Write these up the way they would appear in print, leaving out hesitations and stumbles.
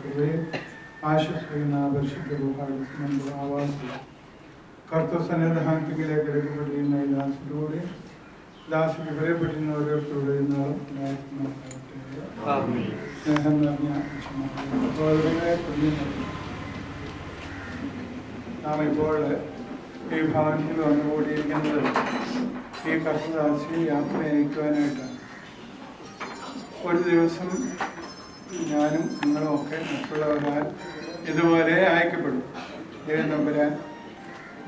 കൃപയും ആശ്വസിക്കുന്ന പരിശുദ്ധ ആവാസവും കർത്തസന്നിധാനത്തിലേക്ക് എടുക്കപ്പെട്ടിരുന്ന ഈ ദാസിലൂടെ ദാസിക്ക് ഭയപ്പെട്ടിരുന്ന ഓരോരുത്തരുടെയും നാളും സ്നേഹം നിറഞ്ഞ നാം ഇപ്പോൾ ഈ ഭവനത്തിൽ വന്നുകൂടിയിരിക്കുന്നത് ഈ കർത്തദാസി യാത്ര അയക്കുവാനായിട്ടാണ്. ഒരു ദിവസം ഞാനും നിങ്ങളും ഒക്കെ മറ്റുള്ളവരാൽ ഇതുപോലെ അയക്കപ്പെടും. ദൈവം തമ്പുരാൻ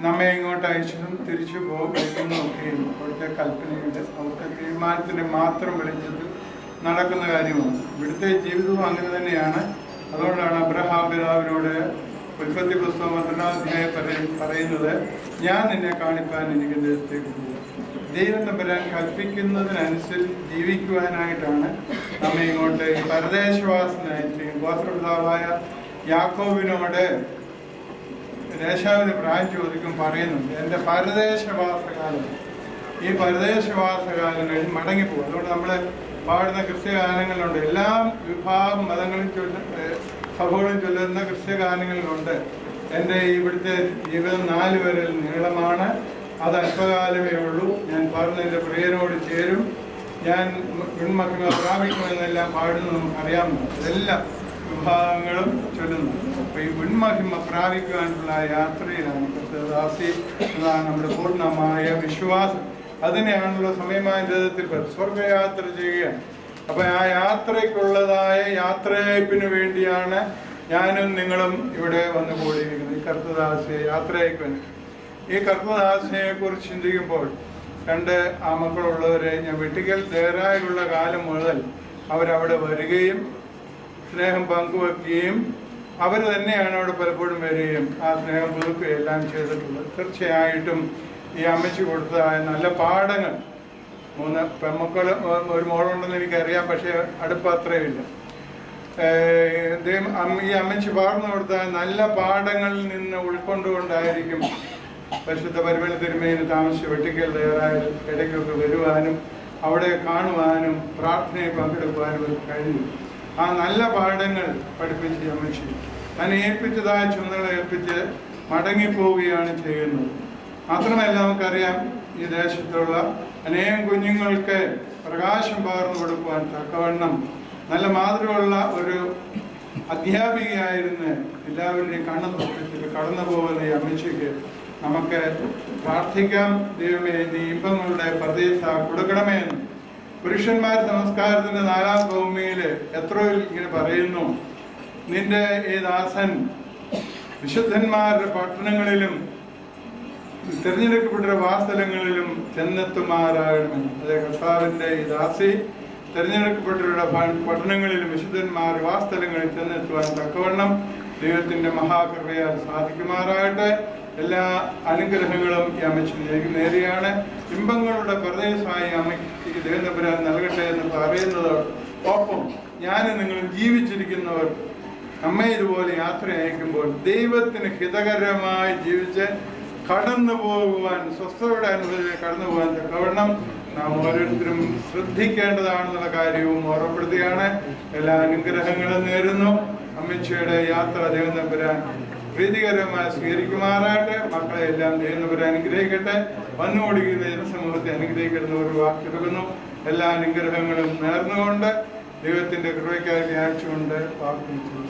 നമ്മെ ഇങ്ങോട്ട് അയച്ചതും തിരിച്ചു പോകുന്നതൊക്കെയും അവിടുത്തെ കൽപ്പനയുടെ അവിടുത്തെ തീരുമാനത്തിൻ്റെ മാത്രം വെളിച്ചത്തിൽ നടക്കുന്ന കാര്യമാണ്. ഇവിടുത്തെ ജീവിതവും അങ്ങനെ തന്നെയാണ്. അതുകൊണ്ടാണ് അബ്രഹാം പിതാവിനോട് ഉൽപ്പത്തി പുസ്തകം 12-ാം അധ്യായം പറയുന്നത്, ഞാൻ നിന്നെ കാണിപ്പാൻ എനിക്ക് ദേശത്തേക്ക് പോകും. ദൈവം തമ്പുരാൻ കൽപ്പിക്കുന്നതിനനുസരിച്ച് ജീവിക്കുവാനായിട്ടാണ് നമ്മെ ഇങ്ങോട്ട് പരദേശവാസനായിട്ട് ഗോത്രപിതാവായ യാക്കോബിനോട് ദേശാവിന് പ്രായം ചോദിക്കും പറയുന്നുണ്ട്, എൻ്റെ പരദേശവാസകാലം, ഈ പരദേശവാസകാലം കഴിഞ്ഞ് മടങ്ങിപ്പോകും. അതുകൊണ്ട് നമ്മൾ പാടുന്ന ക്രിസ്ത്യഗാനങ്ങളുണ്ട്, എല്ലാ വിഭാഗം മതങ്ങളിൽ സഭകളും ചൊല്ലുന്ന ക്രിസ്ത്യഗാനങ്ങളിലുണ്ട്. എൻ്റെ ഇവിടുത്തെ ജീവിതം 4 വരൽ നീളമാണ്, അത് അല്പകാലമേ ഉള്ളൂ, ഞാൻ പറഞ്ഞ എൻ്റെ പ്രിയനോട് ചേരും, ഞാൻ വിൺമഹിമ പ്രാപിക്കുമെന്നെല്ലാം പാടുന്നത് നമുക്കറിയാമോ. അതെല്ലാം വിഭാഗങ്ങളും ചൊല്ലുന്നു. അപ്പോൾ ഈ വിൺമഹിമ പ്രാപിക്കുവാനുള്ള യാത്രയിലാണ് കർത്തദാസി എന്നാണ് നമ്മുടെ പൂർണ്ണമായ വിശ്വാസം. അതിനെയാണല്ലോ സമയമായ രഥത്തിൽ സ്വർഗയാത്ര ചെയ്യുകയാണ്. അപ്പോൾ ആ യാത്രയ്ക്കുള്ളതായ യാത്രയയപ്പിന് വേണ്ടിയാണ് ഞാനും നിങ്ങളും ഇവിടെ വന്നു കൂടിയിരിക്കുന്നത്. ഈ കർത്തദാസിയെ യാത്രയയപ്പിന് ഈ കർത്തദാസിനെ കുറിച്ച് ചിന്തിക്കുമ്പോൾ 2 ആമക്കളുള്ളവരെ ഞാൻ വെട്ടിക്കൽ ദേറായിലുള്ള കാലം മുതൽ അവരവിടെ വരികയും സ്നേഹം പങ്കുവെക്കുകയും അവർ തന്നെയാണ് അവിടെ പലപ്പോഴും വരികയും ആ സ്നേഹം പുതുക്കുകയും എല്ലാം ചെയ്തിട്ടുള്ളത്. തീർച്ചയായിട്ടും ഈ അമ്മച്ചി കൊടുത്തതായ നല്ല പാഠങ്ങൾ, 3 പെൺമക്കൾ ഒരു മോളുണ്ടെന്ന് എനിക്കറിയാം, പക്ഷേ അടുപ്പം അത്രയുമില്ല. ഈ അമ്മച്ചി പകർന്നു കൊടുത്ത നല്ല പാഠങ്ങളിൽ നിന്ന് ഉൾക്കൊണ്ടുകൊണ്ടായിരിക്കും പരിശുദ്ധ പരിമള തിരുമേനി താമസിച്ച് വെട്ടിക്കൽ തയ്യാറായാൽ ഇടയ്ക്കൊക്കെ വരുവാനും അവിടെ കാണുവാനും പ്രാർത്ഥനയിൽ പങ്കെടുക്കുവാനും കഴിഞ്ഞു. ആ നല്ല പാഠങ്ങൾ പഠിപ്പിച്ച് അമ്മച്ചി തന്നെ ഏൽപ്പിച്ചതായ ചുമതല ഏൽപ്പിച്ച് മടങ്ങിപ്പോവുകയാണ് ചെയ്യുന്നത്. മാത്രമല്ല നമുക്കറിയാം, ഈ ദേശത്തുള്ള അനേകം കുഞ്ഞുങ്ങൾക്ക് പ്രകാശം പകർന്നു കൊടുക്കുവാൻ തക്കവണ്ണം നല്ല മാതൃകയുള്ള ഒരു അധ്യാപികയായിരുന്ന് എല്ലാവരുടെയും കണ്ണു നോക്കത്തിൽ കടന്നു പോകുന്ന ഈ അമ്മച്ചിക്ക് നമുക്ക് പ്രാർത്ഥിക്കാം. ദൈവമേ, നീ ഇമ്പങ്ങളുടെ പ്രതീക്ഷ കൊടുക്കണമേ എന്ന്. പുരുഷന്മാർ നമസ്കാരത്തിന്റെ 4-ാം ഭൂമിയിൽ എത്രയോ ഇങ്ങനെ പറയുന്നു, നിന്റെ ഈ ദാസൻ വിശുദ്ധന്മാരുടെ പട്ടണങ്ങളിലും തിരഞ്ഞെടുക്കപ്പെട്ട വാസസ്ഥലങ്ങളിലും ചെന്നെത്തുമാറാകണമെന്ന്. അതേ കർത്താവിൻ്റെ ഈ ദാസി തിരഞ്ഞെടുക്കപ്പെട്ടവരുടെ പട്ടണങ്ങളിലും വിശുദ്ധന്മാർ വാസസ്ഥലങ്ങളിൽ ചെന്നെത്തുവാൻ തക്കവണ്ണം ദൈവത്തിൻ്റെ മഹാകൃപയാൽ സാധിക്കുമാറാകട്ടെ. എല്ലാ അനുഗ്രഹങ്ങളും ഈ അമ്മച്ചിലേക്ക് നേരെയാണ്. ഇമ്പങ്ങളുടെ പ്രദേശമായി അമ്മയ്ക്ക് ദൈവം തമ്പുരാൻ നൽകട്ടെ എന്ന് പറയുന്നത് ഒപ്പം ഞാനും നിങ്ങളും ജീവിച്ചിരിക്കുന്നവർ നമ്മെ ഇതുപോലെ യാത്ര അയക്കുമ്പോൾ ദൈവത്തിന് ഹിതകരമായി ജീവിച്ച് കടന്നു പോകുവാൻ, സ്വസ്ഥതയുടെ അനുഭവത്തിൽ കടന്നു പോകാൻ തക്കവണ്ണം നാം ഓരോരുത്തരും ശ്രദ്ധിക്കേണ്ടതാണെന്നുള്ള കാര്യവും ഓർമ്മപ്പെടുത്തുകയാണ്. എല്ലാ അനുഗ്രഹങ്ങളും നേരുന്നു. അമ്മച്ചിയുടെ യാത്ര ദൈവം തമ്പുരാൻ പ്രീതികരമായി സ്വീകരിക്കുമാറാകട്ടെ. മക്കളെ എല്ലാം ദൈവം തമ്പുരാൻ അനുഗ്രഹിക്കട്ടെ. വന്നുകൊടുക്കുന്ന ജനസമൂഹത്തെ അനുഗ്രഹിക്കുന്ന ഒരു വാക്കെടുക്കുന്നു. എല്ലാ അനുഗ്രഹങ്ങളും നേർന്നുകൊണ്ട് ദൈവത്തിൻ്റെ കൃപയ്ക്കായി ധ്യാനിച്ചുകൊണ്ട് വാക്കുകൾ